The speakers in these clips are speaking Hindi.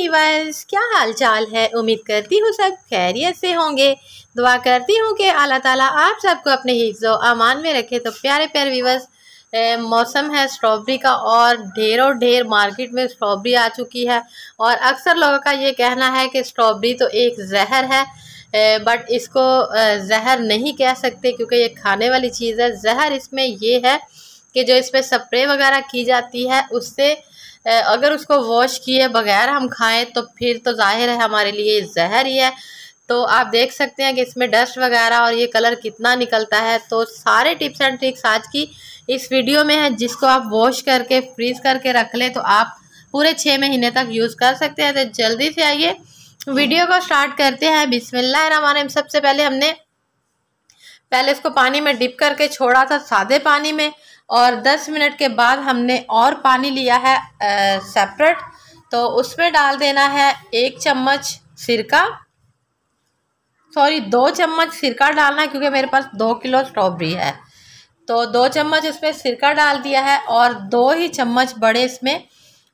वीवर्स, क्या हाल चाल है। उम्मीद करती हूँ सब खैरियत से होंगे। दुआ करती हूँ कि अल्लाह ताला आप सबको अपने हिफ्ज़ व अमान में रखे। तो प्यारे प्यारे वीवर्स, मौसम है स्ट्रॉबेरी का और ढेरों ढेर मार्केट में स्ट्रॉबेरी आ चुकी है। और अक्सर लोगों का ये कहना है कि स्ट्रॉबेरी तो एक जहर है, बट इसको जहर नहीं कह सकते क्योंकि ये खाने वाली चीज़ है। जहर इसमें ये है कि जो इसमें स्प्रे वगैरह की जाती है उससे अगर उसको वॉश किए बगैर हम खाएं तो फिर तो जाहिर है हमारे लिए जहर ही है। तो आप देख सकते हैं कि इसमें डस्ट वगैरह और ये कलर कितना निकलता है। तो सारे टिप्स एंड ट्रिक्स आज की इस वीडियो में है, जिसको आप वॉश करके फ्रीज करके रख लें तो आप पूरे 6 महीने तक यूज़ कर सकते हैं। तो जल्दी से आइए वीडियो को स्टार्ट करते हैं। बिस्मिल्लाहिर्रहमानिर्रहीम। सबसे पहले इसको पानी में डिप करके छोड़ा था, सादे पानी में, और 10 मिनट के बाद हमने और पानी लिया है सेपरेट। तो उसमें डाल देना है 1 चम्मच सिरका, सॉरी 2 चम्मच सिरका डालना है क्योंकि मेरे पास 2 किलो स्ट्रॉबेरी है। तो 2 चम्मच उसमें सिरका डाल दिया है और 2 ही चम्मच बड़े इसमें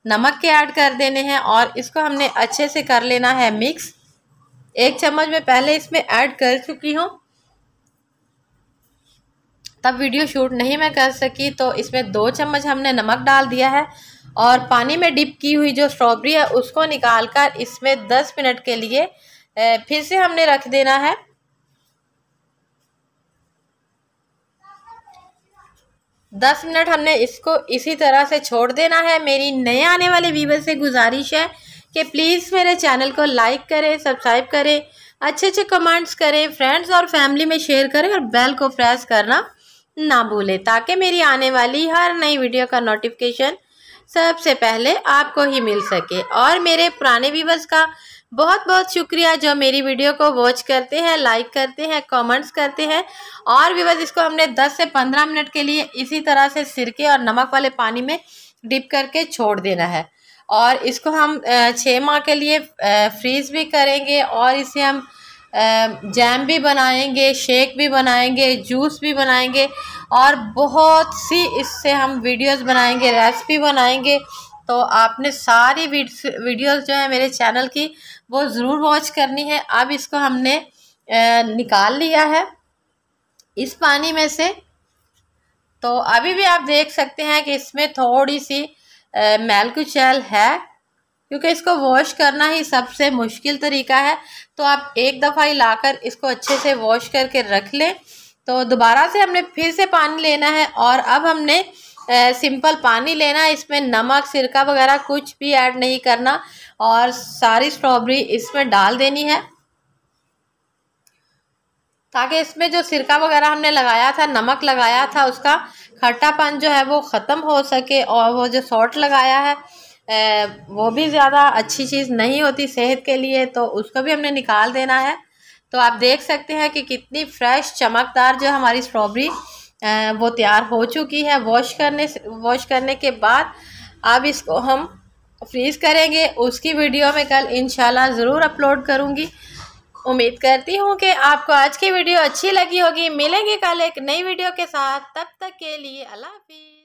नमक के ऐड कर देने हैं और इसको हमने अच्छे से कर लेना है मिक्स। 1 चम्मच में पहले इसमें ऐड कर चुकी हूँ, तब वीडियो शूट नहीं मैं कर सकी। तो इसमें 2 चम्मच हमने नमक डाल दिया है और पानी में डिप की हुई जो स्ट्रॉबेरी है उसको निकाल कर इसमें 10 मिनट के लिए फिर से हमने रख देना है। 10 मिनट हमने इसको इसी तरह से छोड़ देना है। मेरी नए आने वाले व्यूअर से गुजारिश है कि प्लीज़ मेरे चैनल को लाइक करें, सब्सक्राइब करें, अच्छे अच्छे कमेंट्स करें, फ्रेंड्स और फैमिली में शेयर करें और बेल को प्रेस करना ना भूलें ताकि मेरी आने वाली हर नई वीडियो का नोटिफिकेशन सबसे पहले आपको ही मिल सके। और मेरे पुराने व्यूअर्स का बहुत बहुत शुक्रिया जो मेरी वीडियो को वॉच करते हैं, लाइक करते हैं, कमेंट्स करते हैं। और व्यूअर्स, इसको हमने 10 से 15 मिनट के लिए इसी तरह से सिरके और नमक वाले पानी में डिप करके छोड़ देना है। और इसको हम 6 माह के लिए फ्रीज भी करेंगे और इसे हम जैम भी बनाएंगे, शेक भी बनाएंगे, जूस भी बनाएंगे और बहुत सी इससे हम वीडियोस बनाएंगे, रेसिपी बनाएंगे। तो आपने सारी वीडियोस जो है मेरे चैनल की वो ज़रूर वॉच करनी है। अब इसको हमने निकाल लिया है इस पानी में से। तो अभी भी आप देख सकते हैं कि इसमें थोड़ी सी मैलकुचैल है क्योंकि इसको वॉश करना ही सबसे मुश्किल तरीका है। तो आप एक दफ़ा ही लाकर इसको अच्छे से वॉश करके रख लें। तो दोबारा से हमने फिर से पानी लेना है और अब हमने सिंपल पानी लेना है, इसमें नमक सिरका वगैरह कुछ भी ऐड नहीं करना और सारी स्ट्रॉबेरी इसमें डाल देनी है ताकि इसमें जो सिरका वगैरह हमने लगाया था, नमक लगाया था, उसका खट्टापन जो है वो ख़त्म हो सके। और वो जो सॉल्ट लगाया है वो भी ज़्यादा अच्छी चीज़ नहीं होती सेहत के लिए, तो उसको भी हमने निकाल देना है। तो आप देख सकते हैं कि कितनी फ्रेश चमकदार जो हमारी स्ट्रॉबेरी वो तैयार हो चुकी है वॉश करने के बाद। अब इसको हम फ्रीज़ करेंगे, उसकी वीडियो में कल इंशाल्लाह ज़रूर अपलोड करूँगी। उम्मीद करती हूँ कि आपको आज की वीडियो अच्छी लगी होगी। मिलेंगे कल एक नई वीडियो के साथ, तब तक के लिए अल्लाह हाफिज़।